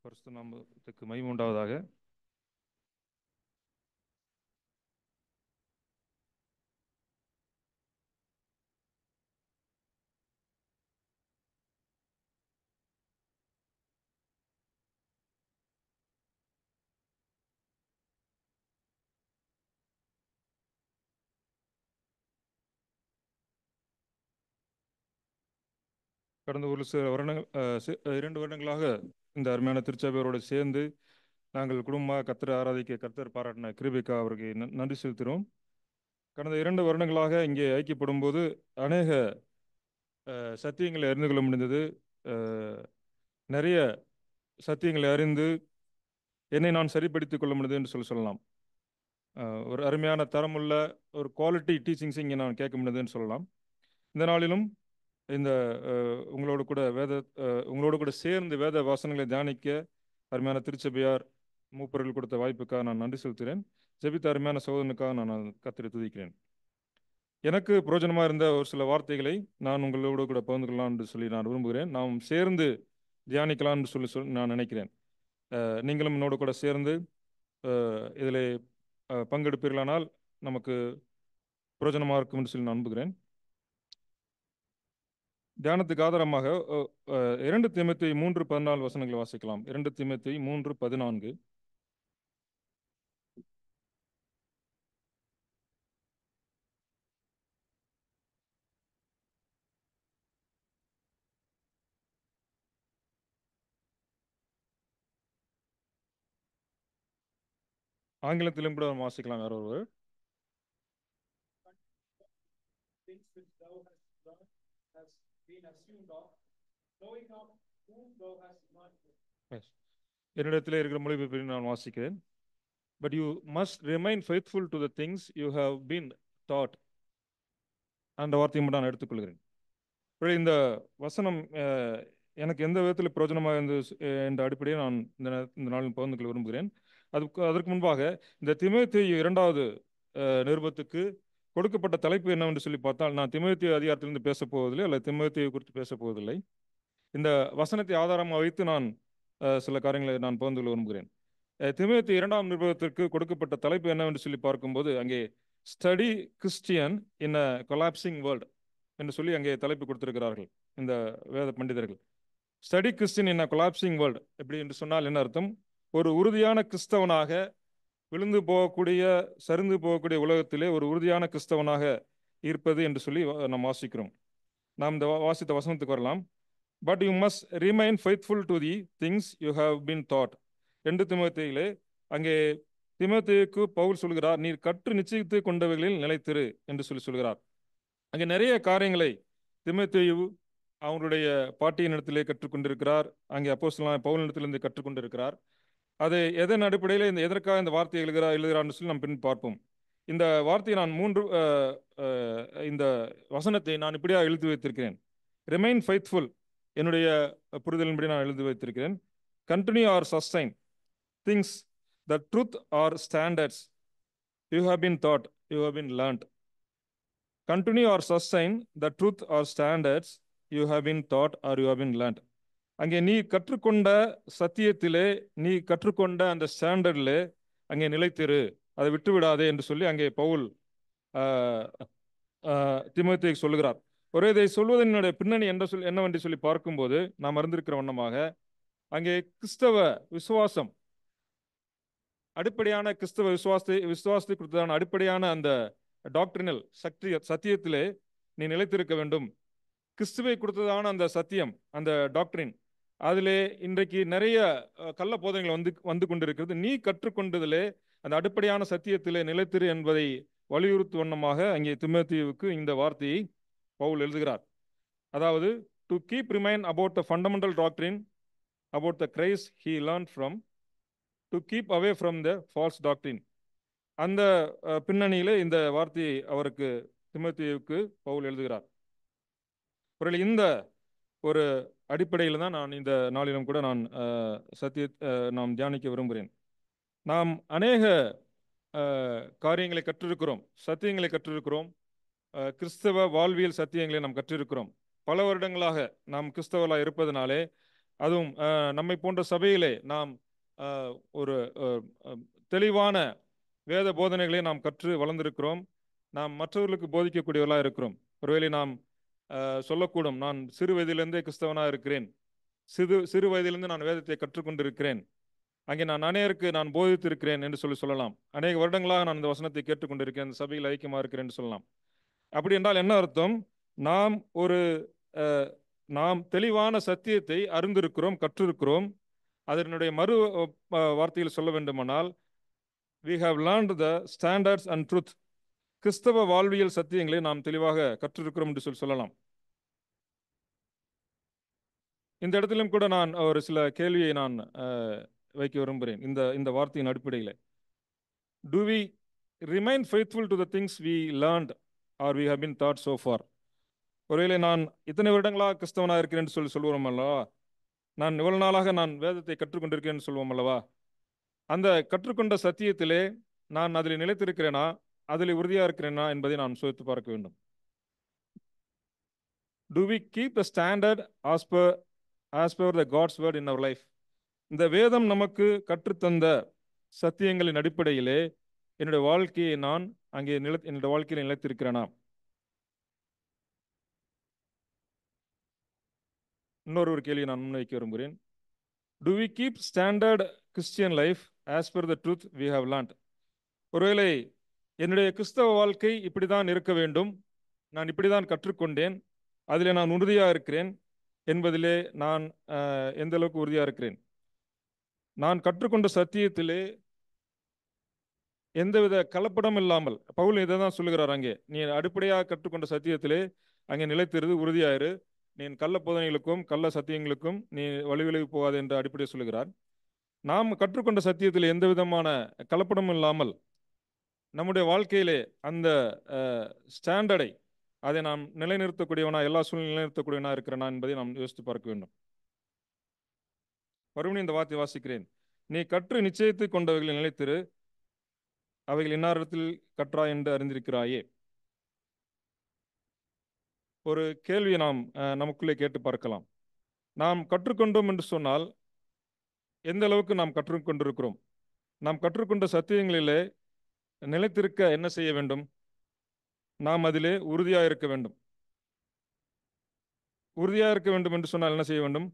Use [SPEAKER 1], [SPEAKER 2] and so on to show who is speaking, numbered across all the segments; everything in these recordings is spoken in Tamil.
[SPEAKER 1] பரிசுத்த நாமத்துக்கு மகிமை உண்டாவதாக. கடந்த ஒரு சில வருடங்கள் 2 வருடங்களாக இந்த அருமையான திருச்சபையோடு சேர்ந்து நாங்கள் குடும்பமாக கர்த்தரை ஆராதிக்க கர்த்தர் பாராட்டின கிருபைக்கா அவருக்கு நன்றி செலுத்துகிறோம். கடந்த 2 வருடங்களாக இங்கே ஐக்கியப்படும் போது அநேக சத்தியங்களை அறிந்து கொள்ள முடிந்தது. நிறைய சத்தியங்களை அறிந்து என்னை நான் சரிப்படுத்திக் கொள்ள முடியுது என்று சொல்லலாம். ஒரு அருமையான தரமுள்ள ஒரு குவாலிட்டி டீச்சிங்ஸ் இங்கே நான் கேட்க முடியுதுன்னு சொல்லலாம். இந்த நாளிலும் இந்த உங்களோடு கூட சேர்ந்து வேத வாசனங்களை தியானிக்க அருமையான திருச்சபையார் மூப்பர்கள் கொடுத்த வாய்ப்புக்காக நான் நன்றி செலுத்துகிறேன். ஜெபித்த அருமையான சகோதரனுக்காக நான் கர்த்தரை துதிக்கிறேன். எனக்கு பிரயோஜனமாக இருந்த ஒரு சில வார்த்தைகளை நான் உங்களோடு கூட பகிர்ந்து கொள்ளலாம் என்று சொல்லி நான் விரும்புகிறேன். நாம் சேர்ந்து தியானிக்கலாம் என்று சொல்லி நான் நினைக்கிறேன். நீங்களும் என்னோடு கூட சேர்ந்து இதில் பங்கெடுப்பீர்களானால் நமக்கு பிரயோஜனமாக இருக்கும் என்று சொல்லி நான் நம்புகிறேன். தியானத்துக்கு ஆதாரமாக 2 தீமோத்தேயு 3:14 வசனங்களை வாசிக்கலாம். 2 தீமோத்தேயு 3:14. ஆங்கிலத்திலும் கூட வாசிக்கலாம். வேற ஒரு என்னிடத்தில் இருக்கிற மொழிபெயர்ப்பை நான் வாசிக்கிறேன். But you must remain faithful to the things you have been taught. அந்த வார்த்தையை மட்டும் நான் எடுத்துக்கொள்கிறேன். இந்த வசனம் எனக்கு எந்த விதத்தில் பிரயோஜனமாக இருந்தது என்ற அடிப்படையில் நான் இந்த நாளில் பகிர்ந்து கொள்ள விரும்புகிறேன். அதற்கு முன்பாக இந்த தீமோத்தேயு 2வது நிருபத்துக்கு கொடுக்கப்பட்ட தலைப்பு என்னவென்று சொல்லி பார்த்தால், நான் தீமோத்தேயு அதிகாரத்திலிருந்து பேசப் போவதில்லை, அல்லது தீமோத்தேயு குறித்து பேசப் போவதில்லை. இந்த வசனத்தை ஆதாரமாக வைத்து நான் சில காரியங்களை நான் பகிர்ந்து கொள்ள விரும்புகிறேன். தீமோத்தேயு 2ஆம் நிருபத்திற்கு கொடுக்கப்பட்ட தலைப்பு என்னவென்று சொல்லி பார்க்கும்போது, அங்கே ஸ்டடி கிறிஸ்டியன் இன் அ கொலாப்சிங் வேர்ல்டு என்று சொல்லி அங்கே தலைப்பு கொடுத்திருக்கிறார்கள் இந்த வேத பண்டிதர்கள். ஸ்டடி கிறிஸ்டியன் இன் அ கொலாப்சிங் வேர்ல்டு எப்படி என்று சொன்னால் என்ன அர்த்தம்? ஒரு உறுதியான கிறிஸ்தவனாக, சரிந்து போகக்கூடிய உலகத்திலே ஒரு உறுதியான கிறிஸ்தவனாக இருப்பது என்று சொல்லி நாம் வாசிக்கிறோம். நாம் இந்த வாசித்த வசனத்துக்கு வரலாம். But you must remain faithful to the things you have been thought. 2 தீமோத்தேயுவிலே அங்கே தீமோத்தேயுவுக்கு பவுல் சொல்கிறார், நீர் கற்று நிச்சயித்து கொண்டவைகளில் நிலைத்திரு என்று சொல்கிறார். அங்கே நிறைய காரியங்களை தீமோத்தேயு அவருடைய பாட்டியின் இடத்திலே கற்றுக்கொண்டிருக்கிறார். அங்கே அப்போஸ்தலனாகிய பவுல் இடத்திலிருந்து கற்றுக்கொண்டிருக்கிறார். அது எதன் அடிப்படையில் எதற்காக இந்த வார்த்தையை எழுதுகிறார்னு சொல்லி நாம் பின் பார்ப்போம். இந்த வார்த்தையை நான் இந்த வசனத்தை நான் இப்படியாக எழுதி வைத்திருக்கிறேன். ரிமைன் ஃபெய்த்ஃபுல், என்னுடைய புரிதலின்படி நான் எழுதி வைத்திருக்கிறேன். Continue or sustain things the truth or standards you have been taught, you have been learned. Continue or sustain the truth or standards you have been taught or you have been learned. அங்கே நீ கற்றுக்கொண்ட சத்தியத்திலே, நீ கற்றுக்கொண்ட அந்த ஸ்டாண்டர்டில் அங்கே நிலைத்திரு, அதை விட்டு விடாதே என்று சொல்லி அங்கே பவுல் தீமோத்தேயுவுக்கு சொல்லுகிறார். இதை சொல்வதனுடைய பின்னணி என்னவென்று சொல்லி பார்க்கும்போது நாம் அறிந்திருக்கிற வண்ணமாக அங்கே கிறிஸ்தவ விசுவாசம், அடிப்படையான கிறிஸ்தவ விசுவாசத்தை குறித்ததான அடிப்படையான அந்த டாக்டரினல் சத்தியத்திலே நீ நிலைத்திருக்க வேண்டும். கிறிஸ்துவை கொடுத்ததான அந்த சத்தியம், அந்த டாக்டரின், அதிலே இன்றைக்கு நிறைய கள்ள போதனைகள் வந்து கொண்டிருக்கிறது. நீ கற்றுக்கொண்டதிலே அந்த அடிப்படையான சத்தியத்திலே நிலைத்திரு என்பதை வலியுறுத்தும் வண்ணமாக அங்கே தீமோத்தேயுவுக்கு இந்த வார்த்தையை பவுல் எழுதுகிறார். அதாவது, to keep remain about the fundamental doctrine about the Christ he learned from, to keep away from the false doctrine. அந்த பின்னணியிலே இந்த வார்த்தையை அவருக்கு தீமோத்தேயுவுக்கு பவுல் எழுதுகிறார். இந்த ஒரு அடிப்படையில் தான் நான் இந்த நாளிலும் கூட நான் நாம் தியானிக்க விரும்புகிறேன். நாம் அநேக காரியங்களை கற்றிருக்கிறோம், சத்தியங்களை கற்றிருக்கிறோம், கிறிஸ்தவ வாழ்வியல் சத்தியங்களை நாம் கற்றிருக்கிறோம். பல வருடங்களாக நாம் கிறிஸ்தவர்களாக இருப்பதனாலே அதுவும் நம்மை போன்ற சபையிலே நாம் ஒரு தெளிவான வேத போதனைகளை நாம் கற்று வளர்ந்திருக்கிறோம். நாம் மற்றவர்களுக்கு போதிக்கக்கூடியவர்களாக இருக்கிறோம். ஒருவேளை நாம் சொல்லக்கூடும், நான் சிறு வயதிலிருந்தே கிறிஸ்தவனாக இருக்கிறேன், சிறு வயதிலிருந்து நான் வேதத்தை கற்றுக்கொண்டிருக்கிறேன், அங்கே நான் அநேகருக்கு நான் போதித்திருக்கிறேன் என்று சொல்லலாம். அநேக வருடங்களாக நான் இந்த வசனத்தை கேட்டுக்கொண்டிருக்கிறேன், இந்த சபையில் ஐக்கியமாக இருக்கிறேன் என்று சொல்லலாம். அப்படி என்றால் என்ன அர்த்தம்? நாம் ஒரு நாம் தெளிவான சத்தியத்தை அறிந்திருக்கிறோம், கற்றிருக்கிறோம். அதனுடைய மறு வார்த்தையில் சொல்ல வேண்டுமானால், we have learned the standards and truth. கிறிஸ்தவ வாழ்வியல் சத்தியங்களை நாம் தெளிவாக கற்றிருக்கிறோம் என்று சொல்லலாம். இந்த இடத்திலும் கூட நான் ஒரு சில கேள்வியை நான் வைக்க விரும்புகிறேன். இந்த வார்த்தையின் அடிப்படையில், do we remain faithful to the things we learned or we have been taught so far? ஒருவேளை நான் இத்தனை வருடங்களாக கிறிஸ்தவனாக இருக்கிறேன் என்று சொல்லுவோம் அல்லவா, நான் இவ்வளவு நாளாக நான் வேதத்தை கற்றுக்கொண்டிருக்கிறேன் என்று சொல்லுவோம் அல்லவா, அந்த கற்றுக்கொண்ட சத்தியத்திலே நான் அதில் நிலைத்திருக்கிறேனா, அதில் உறுதியாக இருக்கிறேனா என்பதை நான் சோதித்து பார்க்க வேண்டும். Do we keep the standard as per the God's word in our life? இந்த வேதம் நமக்கு கற்றுத்தந்த சத்தியங்களின் அடிப்படையிலே என்னுடைய வாழ்க்கையை நான் அங்கே என்னுடைய வாழ்க்கையில் நிலைத்திருக்கிறேனா? இன்னொரு கேள்வியை நான் முன்வைக்க விரும்புகிறேன். Do we keep standard Christian life as per the truth we have learned? ஒருவேளை என்னுடைய கிறிஸ்தவ வாழ்க்கை இப்படிதான் இருக்க வேண்டும், நான் இப்படிதான் கற்றுக்கொண்டேன், அதிலே நான் உறுதியாக இருக்கிறேன் என்பதிலே நான் எந்த அளவுக்கு உறுதியாக இருக்கிறேன்? நான் கற்றுக்கொண்ட சத்தியத்திலே எந்தவித கலப்படம் இல்லாமல், பவுல் இதை தான் சொல்லுகிறார் அங்கே, நீ அடிப்படையாக கற்றுக்கொண்ட சத்தியத்திலே அங்கே நிலைத்திருது, உறுதியாயிரு, நீ கள்ள போதனைகளுக்கும் கள்ள சத்தியங்களுக்கும் நீ வழிவிலகி போகாது என்று அடிப்படையை சொல்லுகிறார். நாம் கற்றுக்கொண்ட சத்தியத்தில் எந்த விதமான கலப்படமும் இல்லாமல் நம்முடைய வாழ்க்கையிலே அந்த ஸ்டாண்டர்டை அதை நாம் நிலைநிறுத்தக்கூடியவனா, எல்லா சூழ்நிலை நிலைநிறுத்தக்கூடியவனா இருக்கிறனா என்பதை நாம் யோசித்து பார்க்க வேண்டும். மறுபடியும் இந்த வார்த்தை வாசிக்கிறேன். நீ கற்று நிச்சயித்து கொண்டவைகளில் நிலைத்திரு, அவைகள் இன்னாரிடத்தில் கற்றா என்று அறிந்திருக்கிறாயே. ஒரு கேள்வியை நாம் நமக்குள்ளே கேட்டு பார்க்கலாம். நாம் கற்றுக்கொண்டோம் என்று சொன்னால் எந்த அளவுக்கு நாம் கற்றுக்கொண்டிருக்கிறோம்? நாம் கற்றுக்கொண்ட சத்தியங்களிலே நிலைத்திருக்க என்ன செய்ய வேண்டும்? நாம் அதிலே உறுதியாக இருக்க வேண்டும். உறுதியாக இருக்க வேண்டும் என்று சொன்னால் என்ன செய்ய வேண்டும்?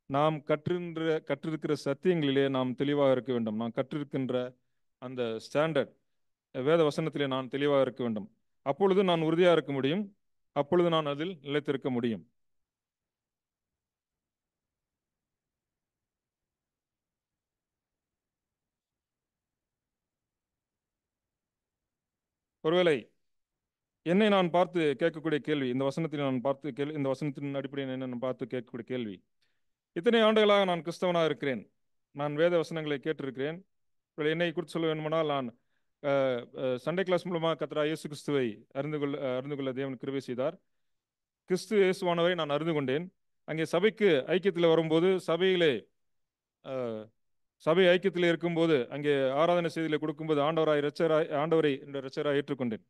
[SPEAKER 1] நாம் கற்றிருக்கிற சத்தியங்களிலே நாம் தெளிவாக இருக்க வேண்டும். நாம் கற்றிருக்கின்ற அந்த ஸ்டாண்டர்ட் வேத வசனத்திலே நான் தெளிவாக இருக்க வேண்டும். அப்பொழுது நான் உறுதியாக இருக்க முடியும், அப்பொழுது நான் அதில் நிலைத்திருக்க முடியும். ஒருவேளை என்னை நான் பார்த்து கேட்கக்கூடிய கேள்வி, இந்த வசனத்தில் நான் பார்த்து இந்த வசனத்தின் அடிப்படையில் என்ன நான் பார்த்து கேட்கக்கூடிய கேள்வி, இத்தனை ஆண்டுகளாக நான் கிறிஸ்தவனாக இருக்கிறேன், நான் வேத வசனங்களை கேட்டிருக்கிறேன், என்னை குறித்து சொல்ல வேண்டுமானால் நான் சண்டே கிளாஸ் மூலமாக கர்த்தராகிய இயேசு கிறிஸ்துவை அறிந்து கொள்ள தேவன் கிருபை செய்தார். கிறிஸ்து இயேசுவானவரை நான் அறிந்து கொண்டேன். அங்கே சபைக்கு ஐக்கியத்தில் வரும்போது, சபை ஐக்கியத்தில் இருக்கும்போது, அங்கே ஆராதனை செய்திகளை கொடுக்கும்போது ஆண்டவரை என்ற இரட்சகராய் ஏற்றுக்கொண்டேன்.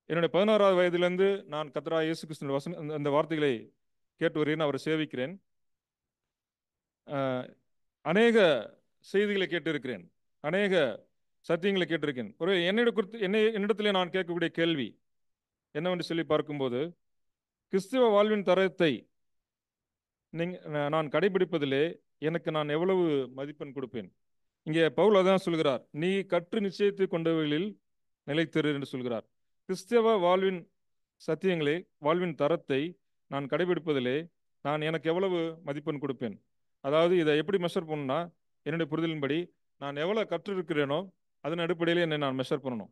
[SPEAKER 1] என்னுடைய 16வது வயதிலிருந்து நான் கர்த்தராகிய இயேசு கிறிஸ்துவின் அந்த வார்த்தைகளை கேட்டு வருகிறேன், அவரை சேவிக்கிறேன். அநேக செய்திகளை கேட்டிருக்கிறேன், அநேக சத்தியங்களை கேட்டிருக்கேன். ஒரு என்னிடத்திலே நான் கேட்கக்கூடிய கேள்வி என்னவென்று சொல்லி பார்க்கும்போது, கிறிஸ்துவ வாழ்வின் தரத்தை நான் கடைபிடிப்பதிலே எனக்கு நான் எவ்வளவு மதிப்பெண் கொடுப்பேன்? இங்கே பவுல் அதான் சொல்கிறார், நீ கற்று நிச்சயித்து கொண்டவர்களில் நிலைத்திரு என்று சொல்கிறார். கிறிஸ்தவ வாழ்வின் சத்தியங்களை, வாழ்வின் தரத்தை நான் கடைபிடிப்பதிலே நான் எனக்கு எவ்வளவு மதிப்பெண் கொடுப்பேன்? அதாவது இதை எப்படி மெஷர் பண்ணணும்னா, என்னுடைய புரிதலின்படி நான் எவ்வளோ கற்றிருக்கிறேனோ அதன் அடிப்படையிலே என்னை நான் மெஷர் பண்ணணும்.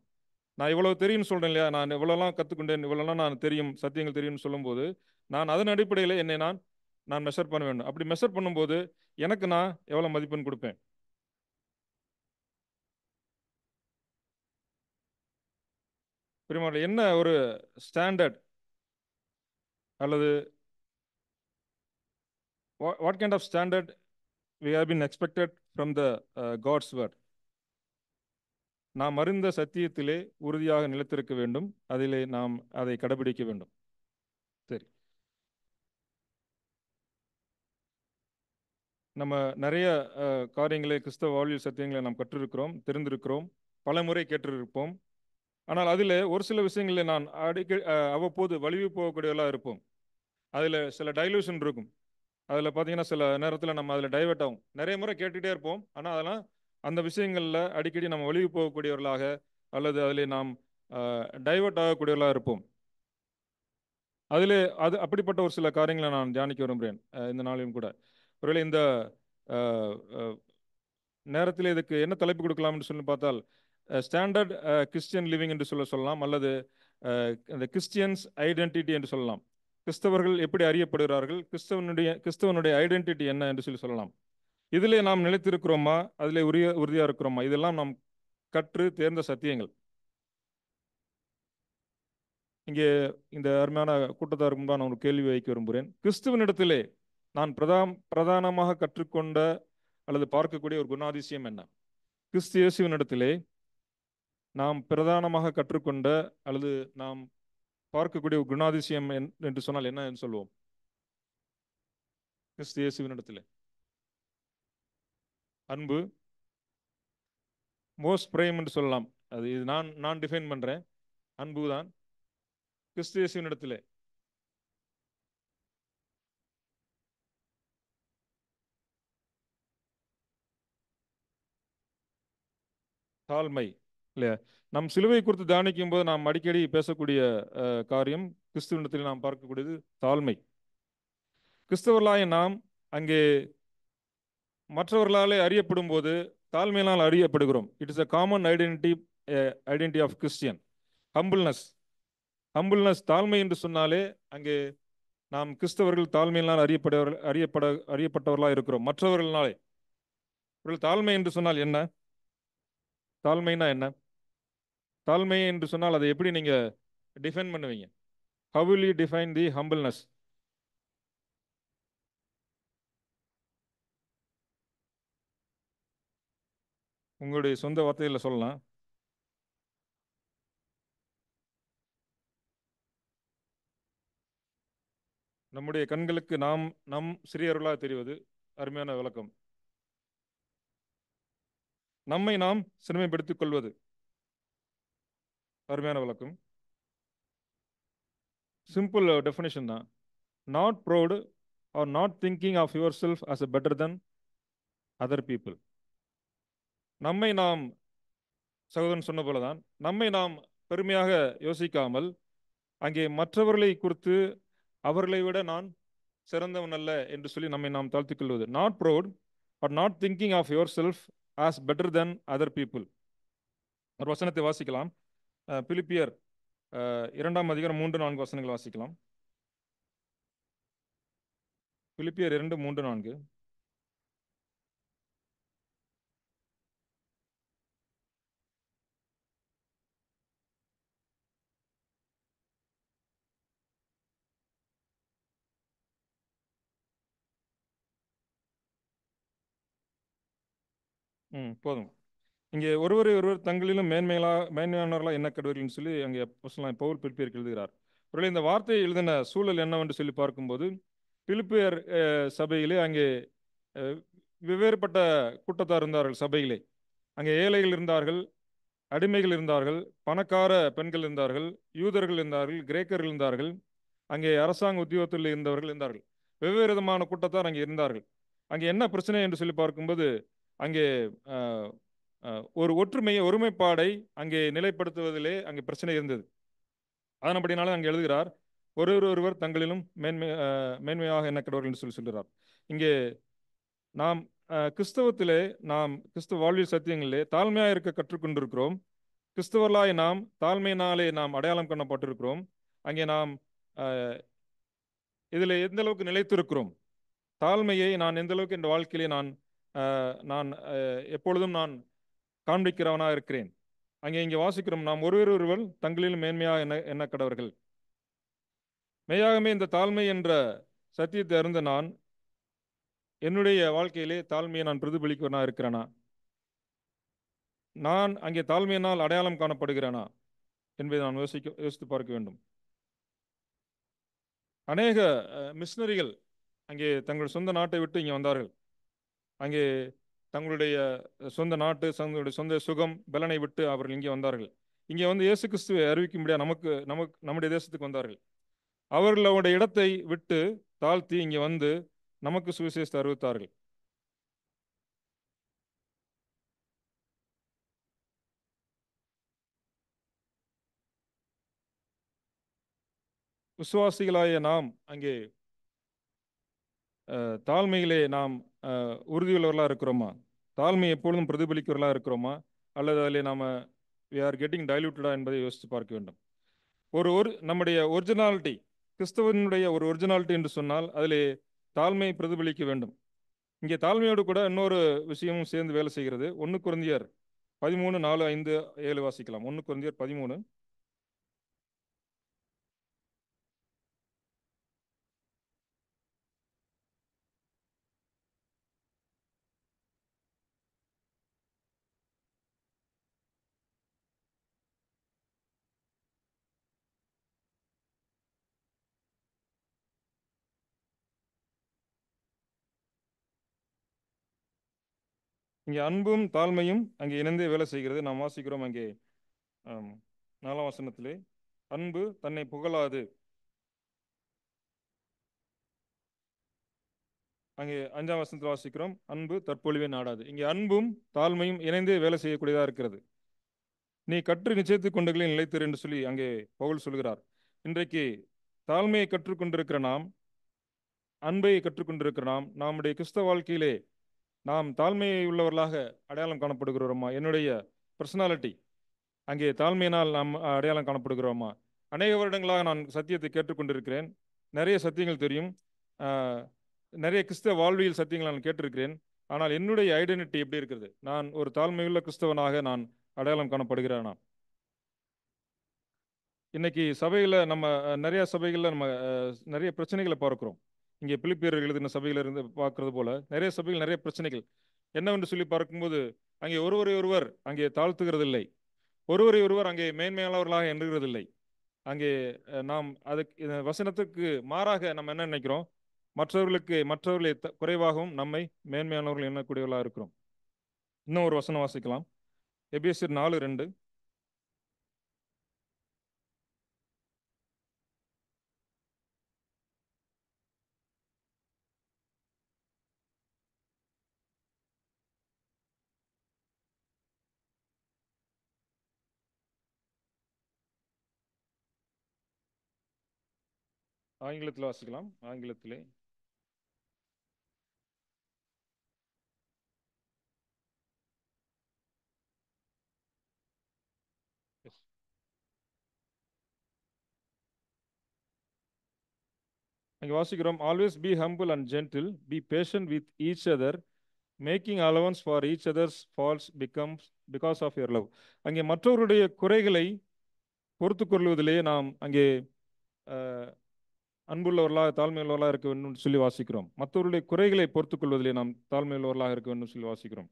[SPEAKER 1] நான் இவ்வளவு தெரியும்னு சொல்றேன் இல்லையா, நான் இவ்வளோலாம் கற்றுக்கொண்டேன், இவ்வளோலாம் நான் தெரியும், சத்தியங்கள் தெரியும்னு சொல்லும்போது நான் அதன் அடிப்படையில் என்னை நான் மெஷர் பண்ண வேண்டும். அப்படி மெஷர் பண்ணும்போது எனக்கு நான் எவ்வளோ மதிப்பெண் கொடுப்பேன்? பிரியமானவர்களே, என்ன ஒரு ஸ்டாண்டர்ட் அல்லது what kind of standard we have been expected from the God's word? நாம் அறிந்த சத்தியத்திலே உறுதியாக நிலைத்திருக்க வேண்டும், அதிலே நாம் அதை கடைபிடிக்க வேண்டும். சரி, நம்ம நிறைய காரியங்களை கிறிஸ்தவ வாழ்வியல் சத்தியங்களை நாம் கற்றிருக்கிறோம், தெரிந்திருக்கிறோம், பல முறை கேட்டிருப்போம். ஆனால் அதில் ஒரு சில விஷயங்களில் நான் அவ்வப்போது வலிவு போகக்கூடியவர்களாக இருப்போம். அதில் சில டைலூஷன் இருக்கும். அதில் பார்த்தீங்கன்னா சில நேரத்தில் நம்ம அதில் டைவெர்ட் ஆகும். நிறைய முறை கேட்டுகிட்டே இருப்போம், ஆனால் அதெல்லாம் அந்த விஷயங்களில் அடிக்கடி நம்ம வலிவு போகக்கூடியவர்களாக அல்லது அதில் நாம் டைவெர்ட் ஆகக்கூடியவர்களாக இருப்போம். அதில் அப்படிப்பட்ட ஒரு சில காரியங்களை நான் தியானிக்க விரும்புகிறேன் இந்த நாளிலும் கூட. ஒருவேளை இந்த நேரத்தில் இதுக்கு என்ன தலைப்பு கொடுக்கலாம்னு சொல்லி பார்த்தால் ஸ்டாண்டர்ட் கிறிஸ்டியன் லிவிங் என்று சொல்லலாம், அல்லது இந்த கிறிஸ்டியன்ஸ் ஐடென்டிட்டி என்று சொல்லலாம். கிறிஸ்தவர்கள் எப்படி அறியப்படுகிறார்கள், கிறிஸ்தவனுடைய ஐடென்டிட்டி என்ன என்று சொல்லலாம். இதிலே நாம் நிலைத்திருக்கிறோமா, அதிலே உறுதியாக இருக்கிறோமா, இதெல்லாம் நாம் கற்று தேர்ந்த சத்தியங்கள். இங்கே இந்த அருமையான கூட்டத்தாருக்கு முன்பாக நான் ஒரு கேள்வி வைக்க விரும்புகிறேன். கிறிஸ்துவனிடத்திலே நான் பிரதானமாக கற்றுக்கொண்ட அல்லது பார்க்கக்கூடிய ஒரு குணாதிசயம் என்ன? கிறிஸ்து இயேசுவினிடத்திலே நாம் பிரதானமாக கற்றுக்கொண்ட அல்லது நாம் பார்க்கக்கூடிய ஒரு குணாதிசயம் என்று சொன்னால் என்ன என்று சொல்லுவோம்? கிறிஸ்து இயேசுவினிடத்திலே அன்பு, மோஸ்ட் பிரைம் என்று சொல்லலாம். இது நான் டிஃபைன் பண்றேன். அன்பு தான் கிறிஸ்து இயேசுவினிடத்திலே. தாழ்மை இல்லையா? நம் சிலுவை குறித்து தியானிக்கும் போது நாம் அடிக்கடி பேசக்கூடிய காரியம், கிறிஸ்துவனிடத்தில் நாம் பார்க்கக்கூடியது தாழ்மை. கிறிஸ்தவர்களாய நாம் அங்கே மற்றவர்களாலே அறியப்படும் போது தாழ்மையினால் அறியப்படுகிறோம். It is a common identity of Christian. Humbleness தாழ்மை என்று சொன்னாலே அங்கே நாம் கிறிஸ்தவர்கள் தாழ்மையினால் அறியப்பட்டவர்களாக இருக்கிறோம் மற்றவர்களாலே. தாழ்மை என்று சொன்னால் என்ன? தாழ்மைனா என்ன? தாழ்மை என்று சொன்னால் அதை எப்படி நீங்க டிஃபைன் பண்ணுவீங்க? How will you define the humbleness? உங்களுடைய சொந்த வார்த்தையில் சொல்லலாம். நம்முடைய கண்களுக்கு நம் சிறியவர்களாக தெரிவது அருமையான விளக்கம். நம்மை நாம் சிறுமைப்படுத்திக் கொள்வது அருமையான விளக்கம். சிம்பிள் டெஃபினிஷன் தான். Not proud or not thinking of yourself as a better than other people. நம்மை நாம், சகோதரன் சொன்ன போலதான், நம்மை நாம் பெருமையாக யோசிக்காமல் அங்கே மற்றவர்களை குறித்து அவர்களை விட நான் சிறந்தவன் அல்ல என்று சொல்லி நம்மை நாம் தாழ்த்திக் கொள்வது. Not proud or not thinking of yourself as better than other people. ஒரு வசனத்தை வாசிக்கலாம். பிலிப்பியர் 2ஆம் அதிகாரம் 3-4 வசனங்கள் வாசிக்கலாம். பிலிப்பியர் 2:3-4. போதும். இங்கே ஒருவர் தங்களிலும் மேன்மையானவர்களாக என்ன கடுவர்கள் சொல்லி அங்கே பவுல் பிலிப்பியருக்கு எழுதுகிறார். ஒருவேளை இந்த வார்த்தையை எழுதின சூழல் என்னவென்று சொல்லி பார்க்கும்போது, பிலிப்பியர் சபையிலே அங்கே வெவ்வேறுபட்ட கூட்டத்தார் இருந்தார்கள். சபையிலே அங்கே ஏழைகள் இருந்தார்கள், அடிமைகள் இருந்தார்கள், பணக்கார பெண்கள் இருந்தார்கள், யூதர்கள் இருந்தார்கள், கிரேக்கர்கள் இருந்தார்கள், அங்கே அரசாங்க உத்தியோகத்தில் இருந்தவர்கள் இருந்தார்கள். வெவ்வேறு விதமான கூட்டத்தார் அங்கே இருந்தார்கள். அங்கே என்ன பிரச்சனை என்று சொல்லி பார்க்கும்போது, அங்கே ஒரு ஒருமைப்பாடை அங்கே நிலைப்படுத்துவதிலே அங்கே பிரச்சனை இருந்தது. அதனபடினால அங்கே எழுதுகிறார், ஒருவர் தங்களிலும் மேன்மையாக என்ன கடவுள் என்று சொல்லி சொல்கிறார். இங்கே நாம் கிறிஸ்தவத்திலே நாம் கிறிஸ்தவ வாழ்வியல் சத்தியங்களிலே தாழ்மையாக இருக்க கற்றுக்கொண்டிருக்கிறோம். கிறிஸ்தவர்களாய் நாம் தாழ்மையினாலே நாம் அடையாளம் காணப்பட்டிருக்கிறோம். அங்கே நாம் இதில் எந்த அளவுக்கு நிலைத்திருக்கிறோம், தாழ்மையை நான் எந்த அளவுக்கு என் வாழ்க்கையிலே நான் எப்பொழுதும் நான் காண்பிக்கிறவனாக இருக்கிறேன். இங்கே வாசிக்கிறோம், நாம் ஒருவர் தங்களிலும் மேன்மையாக என்ன கடவர்கள். மெய்யாகவே இந்த தாழ்மை என்ற சத்தியத்தை அறிந்த நான் என்னுடைய வாழ்க்கையிலே தாழ்மையை நான் பிரதிபலிக்கிறவனாக இருக்கிறேனா? நான் அங்கே தாழ்மையினால் அடையாளம் காணப்படுகிறேனா என்பதை நான் யோசித்து பார்க்க வேண்டும். அநேக மிஷனரிகள் அங்கே தங்கள் சொந்த நாட்டை விட்டு இங்கே வந்தார்கள். அங்கே தங்களுடைய சொந்த நாட்டு தங்களுடைய சொந்த சுகம் பலனை விட்டு அவர்கள் இங்கே வந்தார்கள். இங்கே வந்து இயேசு கிறிஸ்துவை அறிவிக்கும்படியா நமக்கு நமக்கு நம்முடைய தேசத்துக்கு வந்தார்கள். அவர்களுடைய இடத்தை விட்டு தாழ்த்தி இங்கே வந்து நமக்கு சுவிசேஷத்தை அறிவித்தார்கள். விசுவாசிகளாய நாம் அங்கே தாழ்மையிலே நாம் உறுதியுள்ளவர்களாக இருக்கிறோமா? தாழ்மை எப்பொழுதும் பிரதிபலிக்கிறவர்களாக இருக்கிறோமா? அல்லது அதில் நாம் வி ஆர் கெட்டிங் டைல்யூட்டடா என்பதை யோசித்து பார்க்க வேண்டும். ஒரு நம்முடைய ஒரிஜினாலிட்டி, கிறிஸ்தவனுடைய ஒரு ஒரிஜினாலிட்டி என்று சொன்னால் அதிலே தாழ்மை பிரதிபலிக்க வேண்டும். இங்கே தாழ்மையோடு கூட இன்னொரு விஷயமும் சேர்ந்து வேலை செய்கிறது. 1 கொரிந்தியர் 13, 4, 5, 7 வாசிக்கலாம். 1 கொரிந்தியர் 13. இங்கே அன்பும் தாழ்மையும் அங்கே இணைந்தே வேலை செய்கிறது. நாம் வாசிக்கிறோம் அங்கே 4ஆம் வசனத்திலே, அன்பு தன்னை புகழாது. அங்கே 5ஆம் வசனத்தில் வாசிக்கிறோம், அன்பு தற்பொழிவை நாடாது. இங்கே அன்பும் தாழ்மையும் இணைந்தே வேலை செய்யக்கூடியதாக இருக்கிறது. நீ கற்று நிச்சயித்துக் கொண்டுகளில் நிலைத்திரு என்று சொல்லி அங்கே பவுல் சொல்கிறார். இன்றைக்கு தாழ்மையை கற்றுக்கொண்டிருக்கிற நாம், அன்பை கற்றுக்கொண்டிருக்கிற நாம், நம்முடைய கிறிஸ்தவ வாழ்க்கையிலே நாம் தாழ்மையை உள்ளவர்களாக அடையாளம் காணப்படுகிறோமா? என்னுடைய பர்சனாலிட்டி அங்கே தாழ்மையினால் நாம் அடையாளம் காணப்படுகிறோமா? அநேக வருடங்களாக நான் சத்தியத்தை கேட்டுக்கொண்டிருக்கிறேன். நிறைய சத்தியங்கள் தெரியும். நிறைய கிறிஸ்தவ வாழ்வியல் சத்தியங்கள் நான் கேட்டிருக்கிறேன். ஆனால் என்னுடைய ஐடென்டிட்டி எப்படி இருக்கிறது? நான் ஒரு தாழ்மையுள்ள கிறிஸ்தவனாக நான் அடையாளம் காணப்படுகிறேனா? இன்னைக்கு சபையில் நம்ம நிறைய சபைகளில் நம்ம நிறைய பிரச்சனைகளை பார்க்கிறோம். இங்கே பிலிப்பியர் எழுதின சபையில இருந்து பார்க்கறது போல நிறைய சபைகள் நிறைய பிரச்சனைகள் என்னவென்று சொல்லி பார்க்கும்போது, அங்கே ஒருவரை ஒருவர் அங்கே தாழ்த்துகிறதில்லை, ஒருவரை ஒருவர் அங்கே மேன்மையானவர்களாக எண்ணுகிறதில்லை. அங்கே நாம் அதுக்கு வசனத்துக்கு மாறாக நம்ம என்ன நினைக்கிறோம்? மற்றவர்களை குறைவாகவும் நம்மை மேன்மையானவர்கள் எண்ணக்கூடியவர்களாக இருக்கிறோம். இன்னும் ஒரு வசனம் வாசிக்கலாம். எபேசியர் 4:2. ஆங்கிலத்தில் வாசிக்கலாம். ஆங்கிலத்திலே அங்கே வாசிக்கிறோம், always be humble and gentle, be patient with each other, making allowance for each other's faults because of your love. அங்கே மற்றவருடைய குறைகளை பொறுத்து கொள்வதிலே நாம் அங்கே அன்புள்ளவர்களாக தாழ்மையுள்ளவர்களாக இருக்க வேண்டும் சொல்லி வாசிக்கிறோம். மற்றவருடைய குறைகளை பொறுத்துக் கொள்வதிலே நாம் தாழ்மையுள்ளவர்களாக இருக்க வேண்டும் சொல்லி வாசிக்கிறோம்.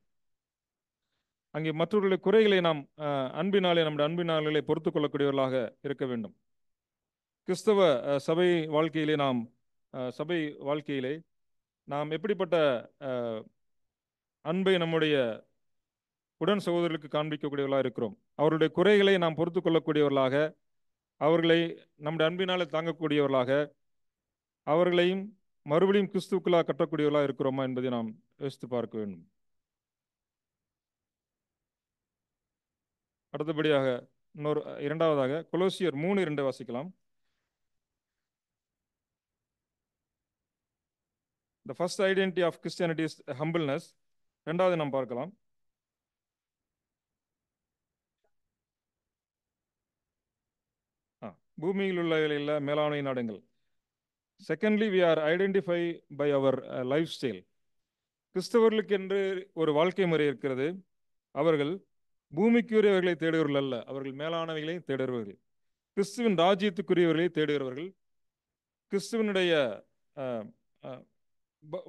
[SPEAKER 1] அங்கே மற்றவர்களுடைய குறைகளை நாம் நம்முடைய அன்பினாலே பொறுத்துக் கொள்ளக்கூடியவர்களாக இருக்க வேண்டும். கிறிஸ்தவ சபை வாழ்க்கையிலே நாம் எப்படிப்பட்ட அன்பை நம்முடைய உடன் சகோதரர்களுக்கு காண்பிக்கக்கூடியவர்களாக இருக்கிறோம்? அவருடைய குறைகளை நாம் பொறுத்து கொள்ளக்கூடியவர்களாக, அவர்களை நம்முடைய அன்பினாலே தாங்கக்கூடியவர்களாக, அவர்களையும் மறுபடியும் கிறிஸ்துவுக்குள்ளாக கட்டக்கூடியவர்களாக இருக்கிறோமா என்பதை நாம் யோசித்து பார்க்க வேண்டும். அடுத்தபடியாக இரண்டாவதாக கொலோசியர் 3:2 வாசிக்கலாம். The first identity of Christianity is humbleness. இரண்டாவது நாம் பார்க்கலாம். பூமியில் உள்ள மேலாண்மை நாடுங்கள். Secondly, we are identified by our lifestyle. கிறிஸ்தவர்களுக்கு என்று ஒரு வாழ்க்கை முறை இருக்கிறது. அவர்கள் பூமிக்குரியவர்களை தேடுகிறவர்கள் அல்ல, அவர்கள் மேலானவைகளை தேடுகிறவர்கள், கிறிஸ்துவின் ராஜ்யத்துக்குரியவர்களை தேடுகிறவர்கள், கிறிஸ்துவனுடைய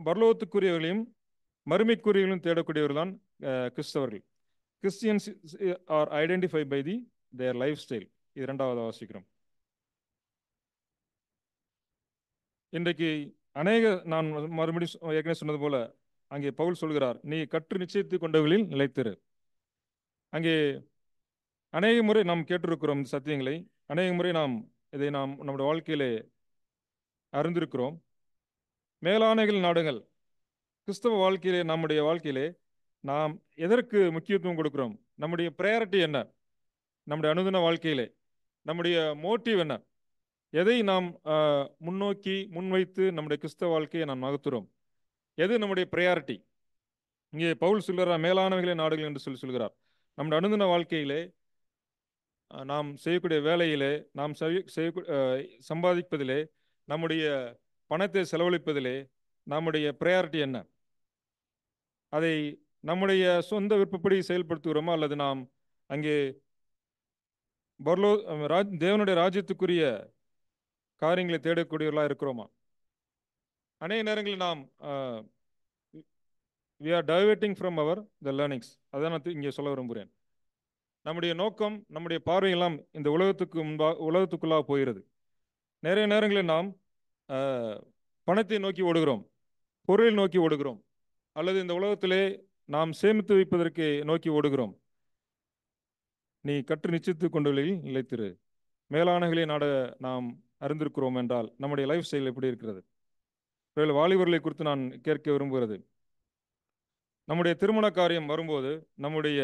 [SPEAKER 1] பரலோகத்துக்குரியவர்களையும் மறுமைக்குரியவர்களையும் தேடக்கூடியவர்கள் தான் கிறிஸ்தவர்கள். Christians are identified by their lifestyle. இது இரண்டாவது வாசிக்கிறோம். இன்றைக்கு நான் மறுபடியும் ஏற்கனவே சொன்னது போல அங்கே பவுல் சொல்கிறார், நீ கற்று நிச்சயித்து கொண்டவர்களில் நிலைத்திரு. அங்கே அநேக முறை நாம் கேட்டிருக்கிறோம் இந்த சத்தியங்களை. அநேக முறை இதை நம்முடைய வாழ்க்கையிலே அறிந்திருக்கிறோம். மேலாணைகள் நாடுங்கள். கிறிஸ்தவ வாழ்க்கையிலே, நம்முடைய வாழ்க்கையிலே நாம் எதற்கு முக்கியத்துவம் கொடுக்கிறோம்? நம்முடைய ப்ரையாரிட்டி என்ன? நம்முடைய அனுதின வாழ்க்கையிலே நம்முடைய மோட்டிவ் என்ன? எதை நாம் முன்னோக்கி முன்வைத்து நம்முடைய கிறிஸ்தவ வாழ்க்கையை நாம் நகர்த்துறோம்? எது நம்முடைய ப்ரையாரிட்டி? இங்கே பவுல் சொல்கிறார், மேலானவைகளே நாடுகள் என்று சொல்கிறார். நம்முடைய அனுதின வாழ்க்கையிலே நாம் செய்யக்கூடிய வேலையிலே, நாம் சம்பாதிப்பதிலே, நம்முடைய பணத்தை செலவழிப்பதிலே நம்முடைய ப்ரையாரிட்டி என்ன? அதை நம்முடைய சொந்த விருப்பப்படி செயல்படுத்துகிறோமா, அல்லது நாம் அங்கே தேவனுடைய ராஜ்யத்துக்குரிய காரியங்களை தேடக்கூடியவர்களாக இருக்கிறோமா? அநேக நேரங்களில் நாம் we are diverting from the learnings. அதான் நான் இங்கே சொல்ல விரும்புகிறேன். நம்முடைய நோக்கம், நம்முடைய பார்வையெல்லாம் இந்த உலகத்துக்குள்ளாக போகிறது. நிறைய நேரங்களில் நாம் பணத்தை நோக்கி ஓடுகிறோம், பொருளை நோக்கி ஓடுகிறோம், அல்லது இந்த உலகத்திலே நாம் சேமித்து வைப்பதற்கு நோக்கி ஓடுகிறோம். நீ கற்று நிச்சயித்து கொண்டவர்களில் நிலைத்திரு. மேலானகளை நாட நாம் அறிந்திருக்கிறோம் என்றால் நம்முடைய லைஃப் ஸ்டைல் எப்படி இருக்கிறது? வாலிபர்களை குறித்து நான் கேட்க விரும்புகிறது. நம்முடைய திருமண காரியம் வரும்போது நம்முடைய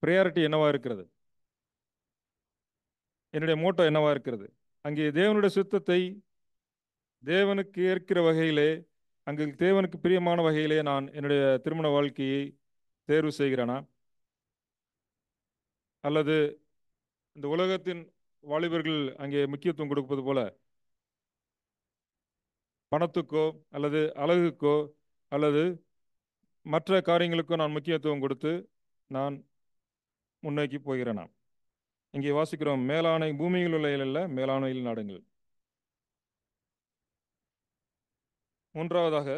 [SPEAKER 1] ப்ரையாரிட்டி என்னவா இருக்கிறது? என்னுடைய மோட்டோ என்னவா இருக்கிறது? அங்கே தேவனுடைய சித்தத்தை தேவனுக்கு ஏற்கிற வகையிலே, அங்கே தேவனுக்கு பிரியமான வகையிலே நான் என்னுடைய திருமண வாழ்க்கையை தேர்வு செய்கிறேனா, அல்லது இந்த உலகத்தின் வாலிபர்கள் அங்கே முக்கியத்துவம் கொடுப்பது போல பணத்துக்கோ அல்லது அழகுக்கோ அல்லது மற்ற காரியங்களுக்கோ நான் முக்கியத்துவம் கொடுத்து நான் முன்னோக்கி போகிறேனா? இங்கே வாசிக்கிறோம், மேலான பூமியில் உள்ள இல்ல, மேலானையில் நாடுங்கள். மூன்றாவதாக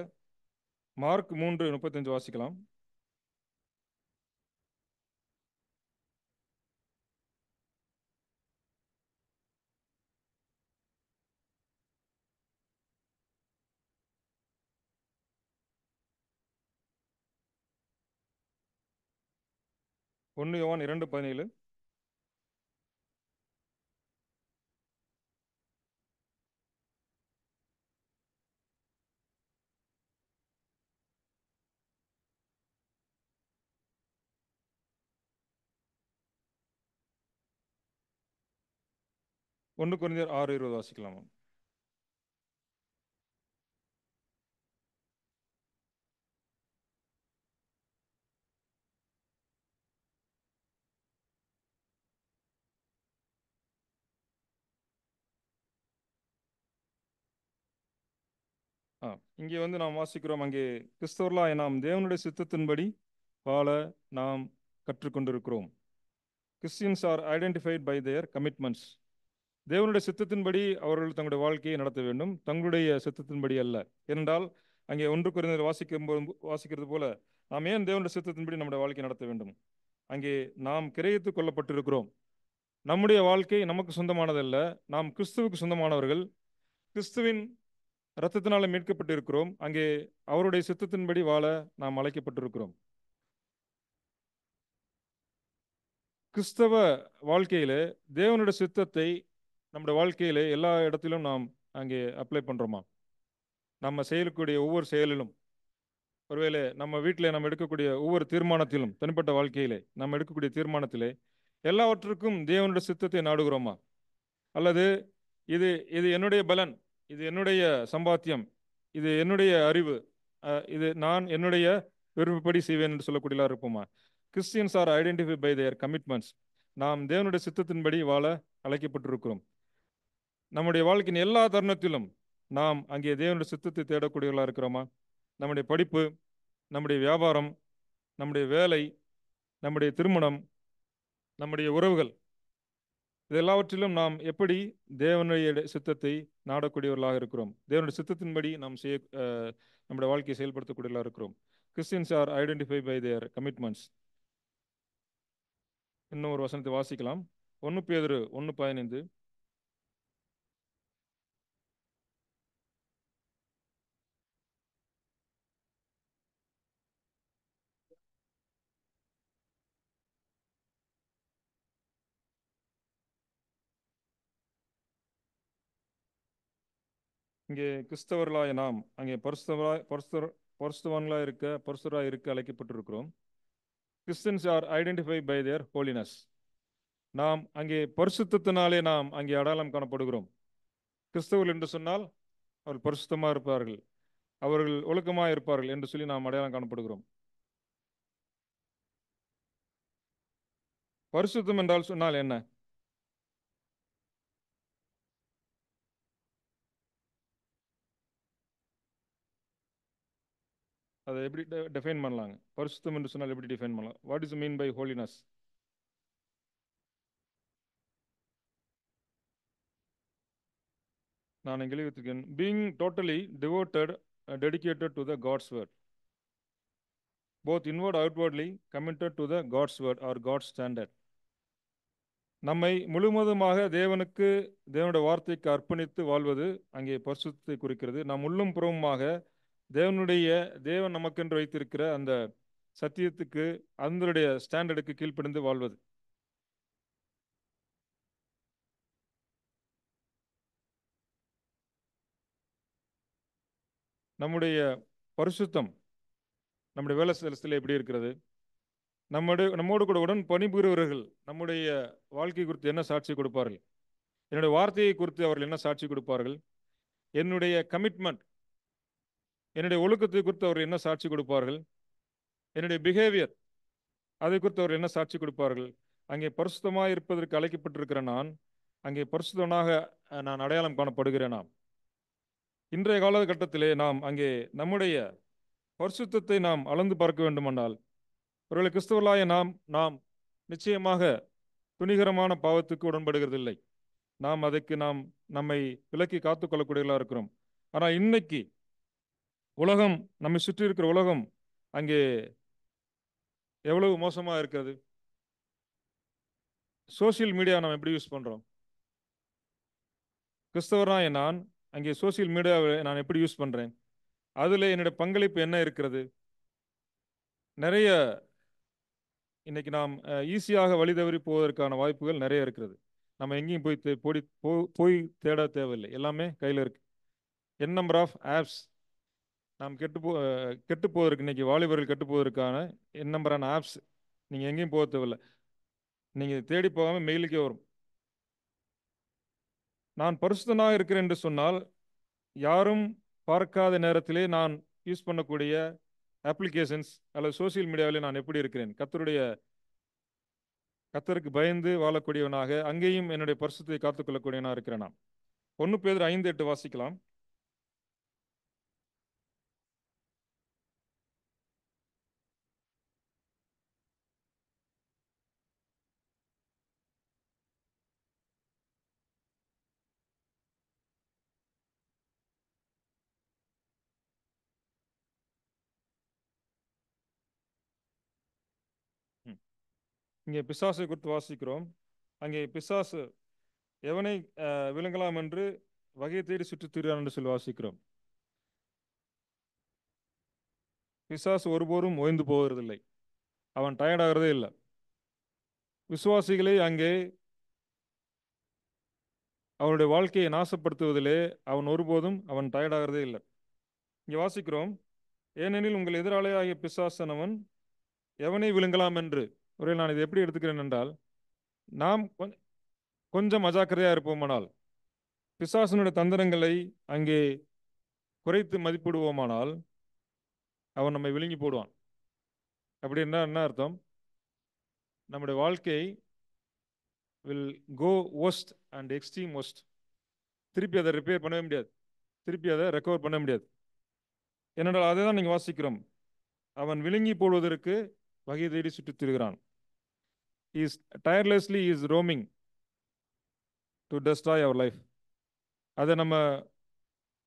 [SPEAKER 1] மார்க் 3:35 வாசிக்கலாம். யோவான் 2:17. கொரிந்தியர் 6:20 வாசிக்கலாமா? இங்கே நாம் வாசிக்கிறோம், அங்கே கிறிஸ்தவர்களாய் நாம் தேவனுடைய சித்தத்தின்படி வாழ நாம் கற்றுக்கொண்டிருக்கிறோம். Christians are identified by their commitments. தேவனுடைய சித்தத்தின்படி அவர்கள் தங்களுடைய வாழ்க்கையை நடத்த வேண்டும், தங்களுடைய சித்தத்தின்படி அல்ல. ஏனென்றால் அங்கே 1 கொரிந்தியர் வாசிக்கிறது போல நாம் ஏன் தேவனுடைய சித்தத்தின்படி நம்முடைய வாழ்க்கையை நடத்த வேண்டும்? அங்கே நாம் கிரயத்துக் கொள்ளப்பட்டிருக்கிறோம். நம்முடைய வாழ்க்கை நமக்கு சொந்தமானதல்ல, நாம் கிறிஸ்துவுக்கு சொந்தமானவர்கள். கிறிஸ்துவின் இரத்தத்தினால மீட்கப்பட்டிருக்கிறோம். அங்கே அவருடைய சித்தத்தின்படி வாழ நாம் அழைக்கப்பட்டிருக்கிறோம். கிறிஸ்தவ வாழ்க்கையிலே தேவனுடைய சித்தத்தை நம்முடைய வாழ்க்கையிலே எல்லா இடத்திலும் நாம் அங்கே அப்ளை பண்றோமா? நம்ம செய்யக்கூடிய ஒவ்வொரு செயலிலும், ஒருவேளை நம்ம வீட்டில் நம்ம எடுக்கக்கூடிய ஒவ்வொரு தீர்மானத்திலும், தனிப்பட்ட வாழ்க்கையிலே நம்ம எடுக்கக்கூடிய தீர்மானத்திலே எல்லாவற்றுக்கும் தேவனுடைய சித்தத்தை நாடுகிறோமா? அல்லது இது இது என்னுடைய பலன், இது என்னுடைய சம்பாத்தியம், இது என்னுடைய அறிவு, இது நான் என்னுடைய விருப்பப்படி செய்வேன் என்று சொல்லக்கூடியலாம் இருப்போமா? Christians are identify by their commitments. நாம் தேவனுடைய சித்தத்தின்படி வாழ அழைக்கப்பட்டிருக்கிறோம். நம்முடைய வாழ்க்கையின் எல்லா தருணத்திலும் நாம் அங்கே தேவனுடைய சித்தத்தை தேடக்கூடியவர்களாக இருக்கிறோமா? நம்முடைய படிப்பு, நம்முடைய வியாபாரம், நம்முடைய வேலை, நம்முடைய திருமணம், நம்முடைய உறவுகள், இது எல்லாவற்றிலும் நாம் எப்படி தேவனுடைய சித்தத்தை நாடக்கூடியவர்களாக இருக்கிறோம்? தேவனுடைய சித்தத்தின்படி நாம் நம்முடைய வாழ்க்கையை செயல்படுத்தக்கூடியவர்களாக இருக்கிறோம். Christians are identify by their commitments. இன்னும் ஒரு வசனத்தை வாசிக்கலாம். 1 பேதுரு 1:15. இங்கே கிறிஸ்தவர்களாய நாம் அங்கே பரிசுத்தவான்களாக இருக்க அழைக்கப்பட்டிருக்கிறோம். Christians are identify by their holiness. நாம் அங்கே பரிசுத்தத்தினாலே நாம் அங்கே அடையாளம் காணப்படுகிறோம். கிறிஸ்தவர்கள் என்று சொன்னால் அவர்கள் பரிசுத்தமாக இருப்பார்கள், அவர்கள் ஒழுக்கமாக இருப்பார்கள் என்று சொல்லி நாம் அடையாளம் காணப்படுகிறோம். பரிசுத்தம் என்றால் சொன்னால் என்ன? அதை எப்படி டிஃபைன் பண்ணலாங்க? பரிசுத்தம் என்று சொன்னால் எப்படி டிஃபைன் பண்ணலாம்? What is mean by holiness? நான் இங்கே எழுதியிருக்கேன், being totally devoted dedicated to the God's word, both inward outwardly committed to the God's word or God's standard. நம்மை முழுவதுமாக தேவனுடைய வார்த்தைக்கு அர்ப்பணித்து வாழ்வது அங்கே பரிசுத்தத்தை குறிக்கிறது. நாம் உள்ளும் புறமுமாக தேவன் நமக்கென்று வைத்திருக்கிற அந்த சத்தியத்துக்கு, அதனுடைய ஸ்டாண்டர்டுக்கு கீழ்ப்படிந்து வாழ்வது. நம்முடைய பரிசுத்தம் நம்முடைய வேலை ஸ்தலத்தில் எப்படி இருக்கிறது? நம்மோடு கூட உடன் பணிபுரிபவர்கள் நம்முடைய வாழ்க்கை குறித்து என்ன சாட்சி கொடுப்பார்கள்? என்னுடைய வார்த்தையை குறித்து அவர்கள் என்ன சாட்சி கொடுப்பார்கள்? என்னுடைய கமிட்மெண்ட், என்னுடைய ஒழுக்கத்தை குறித்து அவர்கள் என்ன சாட்சி கொடுப்பார்கள்? என்னுடைய பிஹேவியர், அதை குறித்து அவர்கள் என்ன சாட்சி கொடுப்பார்கள்? அங்கே பரிசுத்தமாக இருப்பதற்கு அழைக்கப்பட்டிருக்கிற நான் அங்கே பரிசுத்தனாக நான் அடையாளம் காணப்படுகிறேனா? இன்றைய காலகட்டத்திலே நாம் அங்கே நம்முடைய பரிசுத்தத்தை நாம் அளந்து பார்க்க வேண்டுமென்றால், ஒருவேளை கிறிஸ்தவர்களாய நாம் நிச்சயமாக துணிகரமான பாவத்துக்கு உடன்படுகிறதில்லை. அதுக்கு நம்மை விலக்கி காத்துக்கொள்ளக்கூடியவர்களாக இருக்கிறோம். ஆனால் இன்னைக்கு உலகம், நம்மை சுற்றி இருக்கிற உலகம் அங்கே எவ்வளவு மோசமாக இருக்கிறது. சோசியல் மீடியா நாம் எப்படி யூஸ் பண்ணுறோம்? கிறிஸ்தவராய நான் அங்கே சோசியல் மீடியாவை நான் எப்படி யூஸ் பண்ணுறேன்? அதில் என்னுடைய பங்களிப்பு என்ன இருக்கிறது? நிறைய இன்னைக்கு நாம் ஈஸியாக வழி தவறி போவதற்கான வாய்ப்புகள் நிறைய இருக்கிறது. நம்ம எங்கேயும் போய் தேட தேவையில்லை, எல்லாமே கையில் இருக்கு. என் நம்பர் ஆஃப் ஆப்ஸ் நாம் கெட்டு போவதற்கு, இன்னைக்கு வாலிபர்கள் கெட்டு போவதற்கான என் நம்பரான ஆப்ஸ் நீங்கள் எங்கேயும் போக தேவையில்லை, நீங்கள் தேடி போகாமல் மெயிலுக்கே வரும். நான் பரிசுத்தனாக இருக்கிறேன் என்று சொன்னால் யாரும் பார்க்காத நேரத்திலே நான் யூஸ் பண்ணக்கூடிய அப்ளிகேஷன்ஸ் அல்லது சோசியல் மீடியாவில் நான் எப்படி இருக்கிறேன்? கர்த்தருக்கு பயந்து வாழக்கூடியவனாக அங்கேயும் என்னுடைய பரிசுத்தை காத்துக்கொள்ளக்கூடியவனாக இருக்கிறேன். நான் 1 பேதுரு 5:8 வாசிக்கலாம். இங்கே பிசாசை குறித்து வாசிக்கிறோம். அங்கே பிசாசு எவனை விழுங்கலாம் என்று வகை தேடி சுற்றித் திரிகிறான் என்று சொல்லி வாசிக்கிறோம். பிசாசு ஒருபோதும் ஓய்ந்து போவதில்லை, அவன் டயர்டாகிறதே இல்லை. விசுவாசிகளை அங்கே அவருடைய வாழ்க்கையை நாசப்படுத்துவதிலே அவன் டயர்டாகிறதே இல்லை. இங்கே வாசிக்கிறோம், ஏனெனில் உங்கள் எதிராளியாகிய பிசாசனவன் எவனை விழுங்கலாம் என்று. ஒரே நான் இதை எப்படி எடுத்துக்கிறேன் என்றால், நாம் கொஞ்சம் அஜாக்கிரதையாக இருப்போமானால், பிசாசனுடைய தந்திரங்களை அங்கே குறைத்து மதிப்பிடுவோமானால் அவன் நம்மை விழுங்கி போடுவான். அப்படி என்ன அர்த்தம்? நம்முடைய வாழ்க்கை will go worst and extreme worst. திருப்பி அதை ரிப்பேர் பண்ணவே முடியாது, திருப்பி அதை ரெக்கவர் பண்ண முடியாது. ஏனென்றால் அதை தான் நீங்கள் வாசிக்கிறோம், அவன் விழுங்கி போடுவதற்கு வகை தேடி சுற்றித் திரிகிறான். Is tirelessly is roaming to destroy our life. அதை நம்ம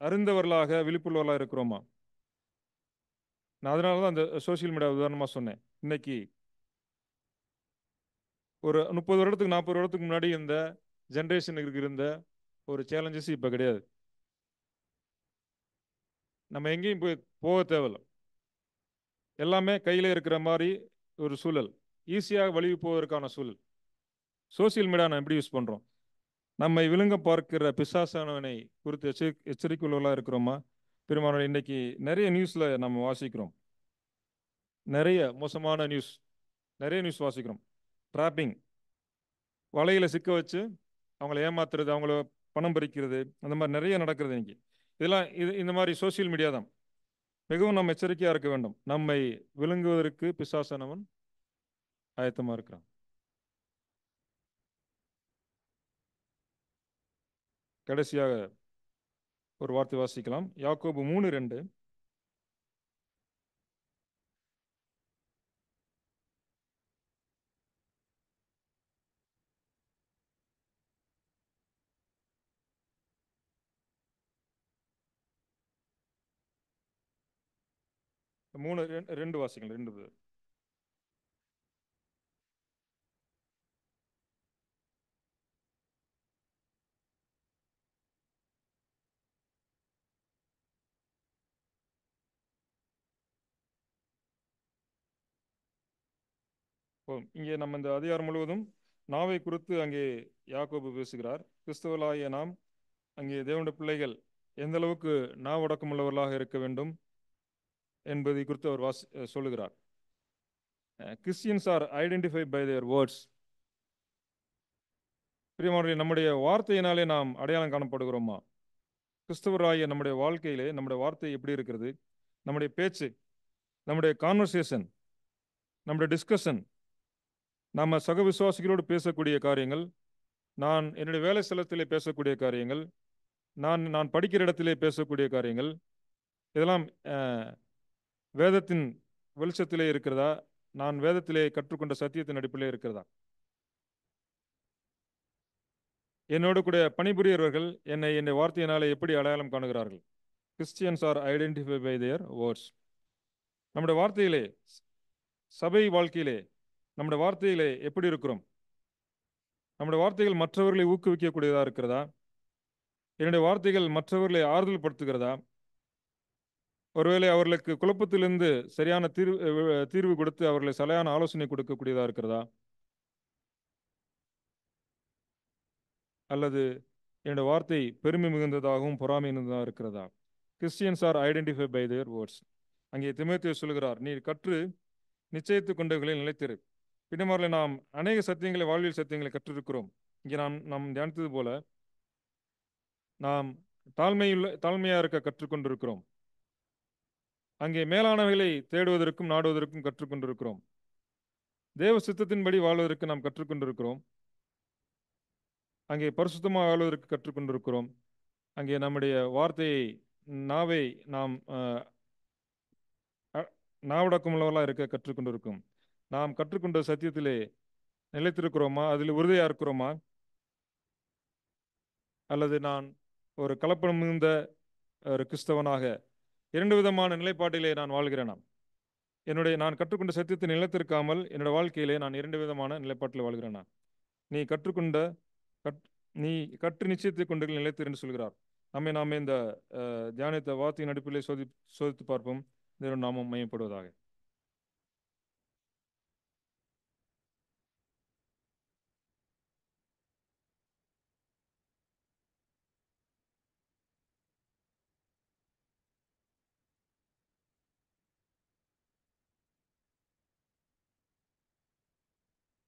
[SPEAKER 1] அறிந்தவர்களாக விழிப்புள்ளவர்களாக இருக்கிறோமா? நான் அதனால தான் அந்த சோசியல் மீடியா உதாரணமாக சொன்னேன். இன்னைக்கு ஒரு 30 வருடத்துக்கு 40 வருடத்துக்கு முன்னாடி இந்த ஜென்ரேஷனுக்கு இருந்த ஒரு சேலஞ்சஸ் இப்போ கிடையாது. நம்ம எங்கேயும் போக தேவையில்லை, எல்லாமே கையில் இருக்கிற மாதிரி ஒரு சூழல், ஈஸியாக வழி போவதற்கான சூழல். சோசியல் மீடியா நான் எப்படி யூஸ் பண்ணுறோம்? நம்மை விழுங்க பார்க்கிற பிசாசானவனை குறித்து எச்சரிக்கையுள்ளவர்களாக இருக்கிறோமா? பெருமானார், இன்னைக்கு நிறைய நியூஸ்ல நம்ம வாசிக்கிறோம். நிறைய மோசமான நியூஸ், நிறைய நியூஸ் வாசிக்கிறோம். ட்ராப்பிங், வலையில சிக்க வச்சு அவங்கள ஏமாத்துறது, அவங்கள பணம் பறிக்கிறது, அந்த மாதிரி நிறைய நடக்கிறது இன்னைக்கு. இதெல்லாம் இந்த மாதிரி சோசியல் மீடியா தான். மிகவும் நம்ம எச்சரிக்கையா இருக்க வேண்டும். நம்மை விழுங்குவதற்கு பிசாசானவன் ஆயத்தமா இருக்கிறான். கடைசியாக ஒரு வார்த்தை வாசிக்கலாம். யாக்கோபு 3:2. ரெண்டு வாசிக்கலாம். ரெண்டு. இங்கே நம்ம இந்த அதிகாரம் முழுவதும் நாவை குறித்து அங்கே யாக்கோபு பேசுகிறார். கிறிஸ்தவர்களாகிய நாம் அங்கே தேவனுடைய பிள்ளைகள் எந்த அளவுக்கு நாவடக்கமுள்ளவர்களாக இருக்க வேண்டும் என்பதை குறித்து அவர் சொல்லுகிறார். Christians are identified by their words. பிரியமானவர்களே, நம்முடைய வார்த்தையினாலே நாம் அடையாளம் காணப்படுகிறோமா? கிறிஸ்தவராகிய நம்முடைய வாழ்க்கையிலே நம்முடைய வார்த்தை எப்படி இருக்கிறது? நம்முடைய பேச்சு, நம்முடைய கான்வர்சேஷன், நம்முடைய டிஸ்கஷன், நம்ம சக விசுவாசிகளோடு பேசக்கூடிய காரியங்கள், நான் என்னுடைய வேலை ஸ்தலத்திலே பேசக்கூடிய காரியங்கள், நான் படிக்கிற இடத்திலே பேசக்கூடிய காரியங்கள், இதெல்லாம் வேதத்தின் வெளிச்சத்திலே இருக்கிறதா? நான் வேதத்திலே கற்றுக்கொண்ட சத்தியத்தின் அடிப்பிலே இருக்கிறதா? என்னோடு கூட பணிபுரியவர்கள் என்னுடைய வார்த்தையினாலே எப்படி அடையாளம் காணுகிறார்கள்? Christians are identify by their words. நம்முடைய வார்த்தையிலே, சபை வாழ்க்கையிலே நம்முடைய வார்த்தையிலே எப்படி இருக்கிறோம்? நம்முடைய வார்த்தைகள் மற்றவர்களை ஊக்குவிக்கக்கூடியதாக இருக்கிறதா? என்னுடைய வார்த்தைகள் மற்றவர்களை ஆறுதல் படுத்துகிறதா? ஒருவேளை அவர்களுக்கு குழப்பத்திலிருந்து சரியான தீர்வு கொடுத்து அவர்களை சரியான ஆலோசனை கொடுக்கக்கூடியதாக இருக்கிறதா? அல்லது என்னுடைய வார்த்தை பெருமை மிகுந்ததாகவும் பொறாமை மிகுந்ததாக இருக்கிறதா? Christians are identify by their words. அங்கே தீமோத்தேயு சொல்லுகிறார், நீ கற்று நிச்சயித்து கொண்டவர்களில் நிலைத்திரு. பின்னமாரில் நாம் அநேக சத்தியங்களை, வாழ்வியல் சத்தியங்களை கற்றிருக்கிறோம். இங்கே நாம் தியானித்தது போல நாம் தாழ்மையாக இருக்க கற்றுக்கொண்டிருக்கிறோம். அங்கே மேலானவைகளை தேடுவதற்கும் நாடுவதற்கும் கற்றுக்கொண்டிருக்கிறோம். தேவ சித்தத்தின்படி வாழ்வதற்கு நாம் கற்றுக்கொண்டிருக்கிறோம். அங்கே பரிசுத்தமாக வாழ்வதற்கு கற்றுக்கொண்டிருக்கிறோம். அங்கே நம்முடைய வார்த்தையை, நாவை நாம் நாவடக்கமுள்ளவர்களாக இருக்க கற்றுக்கொண்டிருக்கிறோம். நாம் கற்றுக்கொண்ட சத்தியத்திலே நிலைத்திருக்கிறோமா? அதில் உறுதியாக இருக்கிறோமா? அல்லது நான் ஒரு கலப்படம் மிகுந்த ஒரு கிறிஸ்தவனாக இரண்டு விதமான நிலைப்பாட்டிலே நான் வாழ்கிறேனா? நான் கற்றுக்கொண்ட சத்தியத்தை நிலைத்திருக்காமல் என்னோட வாழ்க்கையிலே நான் இரண்டு விதமான நிலைப்பாட்டில் வாழ்கிறேனா? நீ கற்று நிச்சயத்தை கொண்டு நிலைத்திரு என்று சொல்கிறார். நாம இந்த தியானத்தை வார்த்தையின் அடிப்பிலே சோதித்து பார்ப்போம். நாமம் மையப்படுவதாக.